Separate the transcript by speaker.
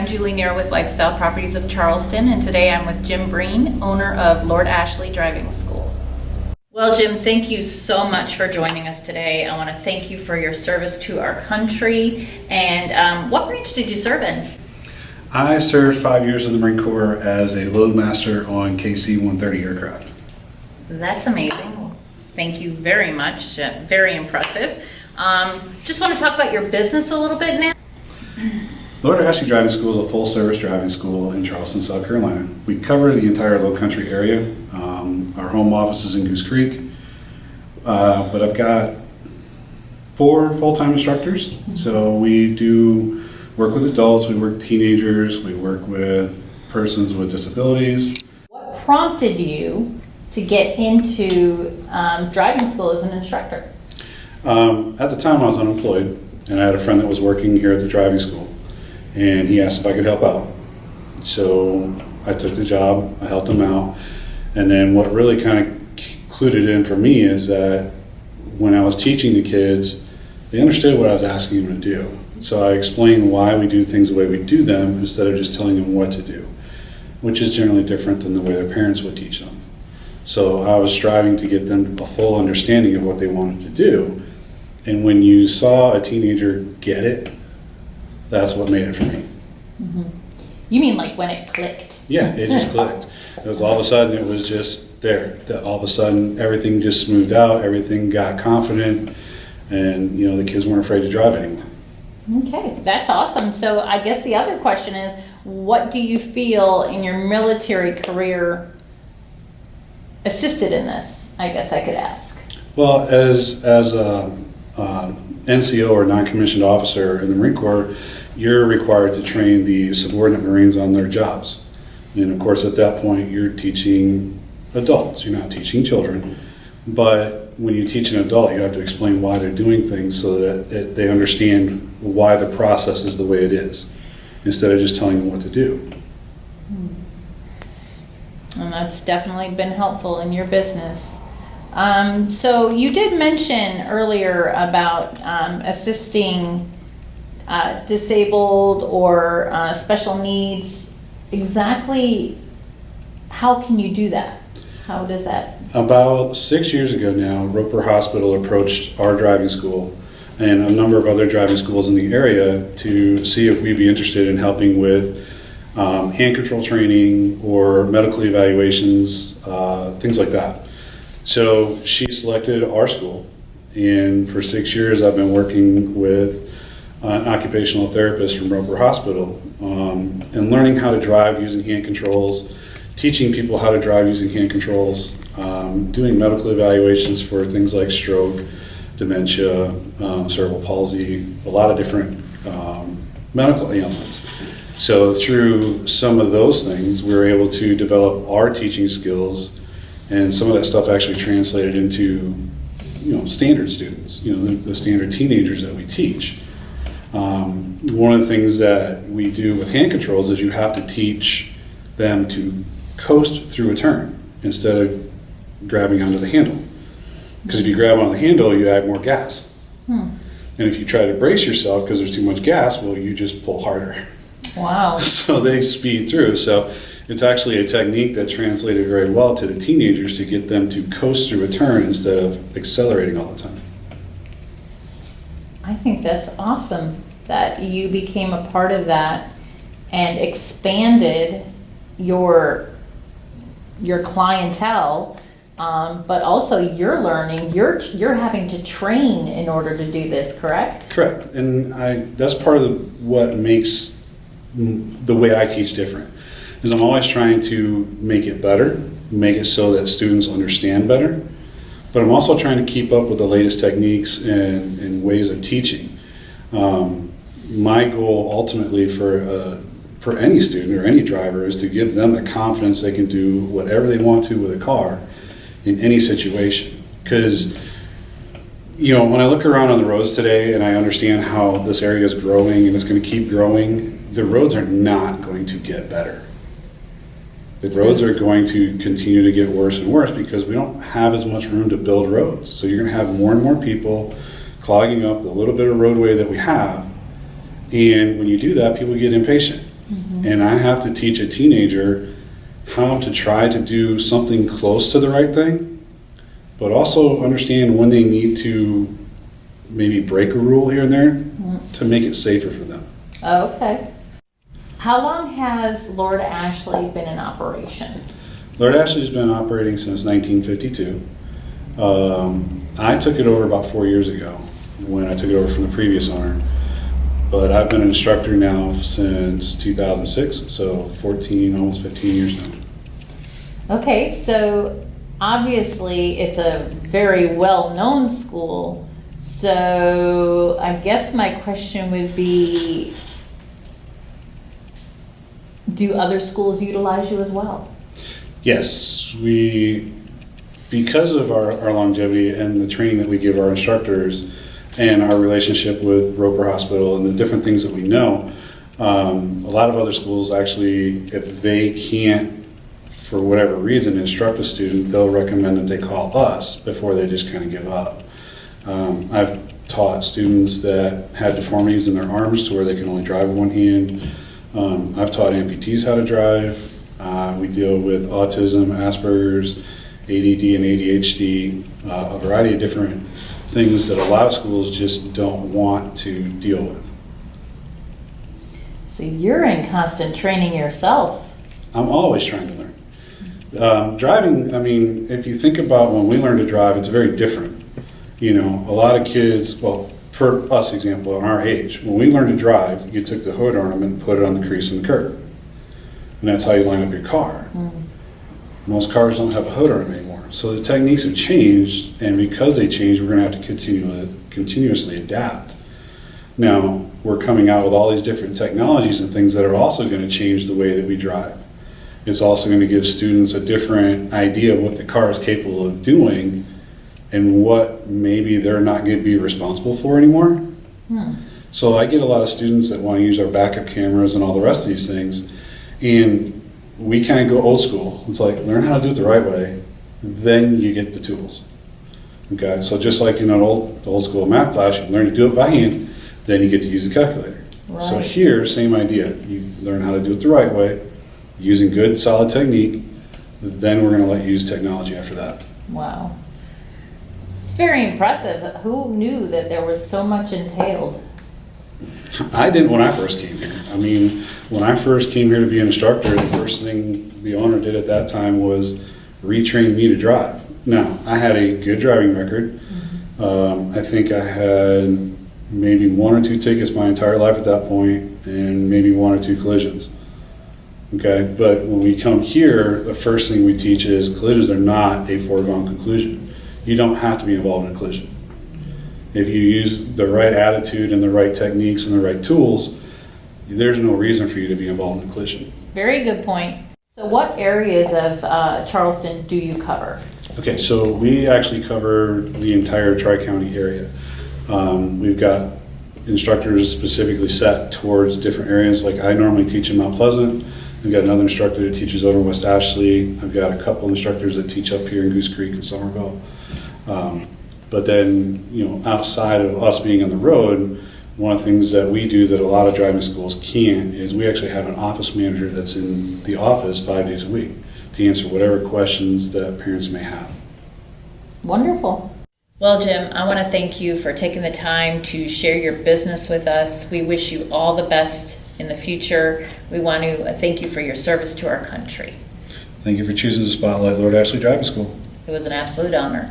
Speaker 1: I'm Julie Neira with Lifestyle Properties of Charleston, and today I'm with Jim Breen, owner of Lord Ashley Driving School. Well, Jim, thank you so much for joining us today. I want to thank you for your service to our country. And what branch did you serve in?
Speaker 2: I served 5 years in the Marine Corps as a loadmaster on KC-130 aircraft.
Speaker 1: That's amazing. Thank you very much. Very impressive. Just want to talk about your business a little bit now.
Speaker 2: Lord Ashley Driving School is a full-service driving school in Charleston, South Carolina. We cover the entire Lowcountry area. Our home office is in Goose Creek, but I've got 4 full-time instructors. So we do work with adults, we work with teenagers, we work with persons with disabilities.
Speaker 1: What prompted you to get into driving school as an instructor?
Speaker 2: At the time I was unemployed, and I had a friend that was working here at the driving school, and he asked if I could help out. So I took the job, I helped him out, and then what really kind of clued it in for me is that when I was teaching the kids, they understood what I was asking them to do. So I explained why we do things the way we do them instead of just telling them what to do, which is generally different than the way their parents would teach them. So I was striving to get them a full understanding of what they wanted to do. And when you saw a teenager get it, that's what made it for me.
Speaker 1: Mm-hmm. You mean like when it clicked?
Speaker 2: Yeah, it just clicked. It was all of a sudden, it was just there. All of a sudden, everything just smoothed out, everything got confident, and the kids weren't afraid to drive anymore.
Speaker 1: Okay, that's awesome. So I guess the other question is, what do you feel in your military career assisted in this? I guess I could ask.
Speaker 2: Well, as a NCO or non-commissioned officer in the Marine Corps, you're required to train the subordinate Marines on their jobs. And of course, at that point, you're teaching adults. You're not teaching children. But when you teach an adult, you have to explain why they're doing things so that they understand why the process is the way it is, instead of just telling them what to do.
Speaker 1: And that's definitely been helpful in your business. So you did mention earlier about assisting disabled or special needs. Exactly how can you do that? How does that?
Speaker 2: About 6 years ago now, Roper Hospital approached our driving school and a number of other driving schools in the area to see if we'd be interested in helping with hand control training or medical evaluations, things like that. So she selected our school, and for 6 years I've been working with an occupational therapist from Roper Hospital and learning how to drive using hand controls, teaching people how to drive using hand controls, doing medical evaluations for things like stroke, dementia, cerebral palsy, a lot of different medical ailments. So through some of those things, we were able to develop our teaching skills, and some of that stuff actually translated into standard students, the standard teenagers that we teach. One of the things that we do with hand controls is you have to teach them to coast through a turn instead of grabbing onto the handle. Because if you grab onto the handle, you add more gas. And if you try to brace yourself because there's too much gas, well, you just pull harder.
Speaker 1: Wow.
Speaker 2: So they speed through. So it's actually a technique that translated very well to the teenagers to get them to coast through a turn instead of accelerating all the time.
Speaker 1: I think that's awesome that you became a part of that and expanded your clientele, but also you're learning, you're having to train in order to do this, correct?
Speaker 2: Correct. And that's part of what makes the way I teach different, is I'm always trying to make it better, make it so that students understand better, but I'm also trying to keep up with the latest techniques and ways of teaching. My goal ultimately for any student or any driver is to give them the confidence they can do whatever they want to with a car in any situation. Because when I look around on the roads today and I understand how this area is growing and it's going to keep growing, the roads are not going to get better. The roads are going to continue to get worse and worse because we don't have as much room to build roads. So you're going to have more and more people clogging up the little bit of roadway that we have. And when you do that, people get impatient. And I have to teach a teenager how to try to do something close to the right thing, but also understand when they need to maybe break a rule here and there to make it safer for them.
Speaker 1: Okay. How long has Lord Ashley been in operation?
Speaker 2: Lord Ashley's been operating since 1952. I took it over about 4 years ago when I took it over from the previous owner. But I've been an instructor now since 2006, so 14, almost 15 years now.
Speaker 1: Okay, so obviously it's a very well-known school. So I guess my question would be, do other schools utilize you as well?
Speaker 2: Yes, because of our longevity and the training that we give our instructors and our relationship with Roper Hospital and the different things that we know, a lot of other schools actually, if they can't, for whatever reason, instruct a student, they'll recommend that they call us before they just kind of give up. I've taught students that had deformities in their arms to where they can only drive with one hand. I've taught amputees how to drive. We deal with autism, Asperger's, ADD and ADHD, a variety of different things that a lot of schools just don't want to deal with.
Speaker 1: So you're in constant training yourself.
Speaker 2: I'm always trying to learn. Driving, I mean, if you think about when we learn to drive, it's very different. You know, a lot of kids, well, for us example, on our age, when we learned to drive, you took the hood ornament and put it on the crease in the curb. And that's how you line up your car. Most cars don't have a hood ornament anymore. So the techniques have changed, and because they changed, we're going to have to continuously adapt. Now, we're coming out with all these different technologies and things that are also going to change the way that we drive. It's also going to give students a different idea of what the car is capable of doing and what maybe they're not going to be responsible for anymore. So I get a lot of students that want to use our backup cameras and all the rest of these things, and we kind of go old school. It's like, learn how to do it the right way, then you get the tools. Okay, so just like in an old school math class, you learn to do it by hand, then you get to use the calculator.
Speaker 1: Right.
Speaker 2: So here, same idea. You learn how to do it the right way, using good, solid technique, then we're going to let you use technology after that.
Speaker 1: Wow. It's very impressive. Who knew that there was so much entailed?
Speaker 2: I didn't when I first came here. I mean, when I first came here to be an instructor, the first thing the owner did at that time was retrain me to drive. Now, I had a good driving record. I think I had maybe 1 or 2 tickets my entire life at that point, and maybe 1 or 2 collisions. Okay, but when we come here, the first thing we teach is collisions are not a foregone conclusion. You don't have to be involved in a collision. If you use the right attitude and the right techniques and the right tools, there's no reason for you to be involved in a collision.
Speaker 1: Very good point. So what areas of Charleston do you cover?
Speaker 2: Okay, so we actually cover the entire Tri-County area. We've got instructors specifically set towards different areas. Like I normally teach in Mount Pleasant. I've got another instructor that teaches over in West Ashley. I've got a couple instructors that teach up here in Goose Creek and Somerville. But then, you know, outside of us being on the road, one of the things that we do that a lot of driving schools can't is we actually have an office manager that's in the office 5 days a week to answer whatever questions that parents may have.
Speaker 1: Wonderful. Well, Jim, I want to thank you for taking the time to share your business with us. We wish you all the best in the future. We want to thank you for your service to our country.
Speaker 2: Thank you for choosing to spotlight Lord Ashley Driving School.
Speaker 1: It was an absolute honor.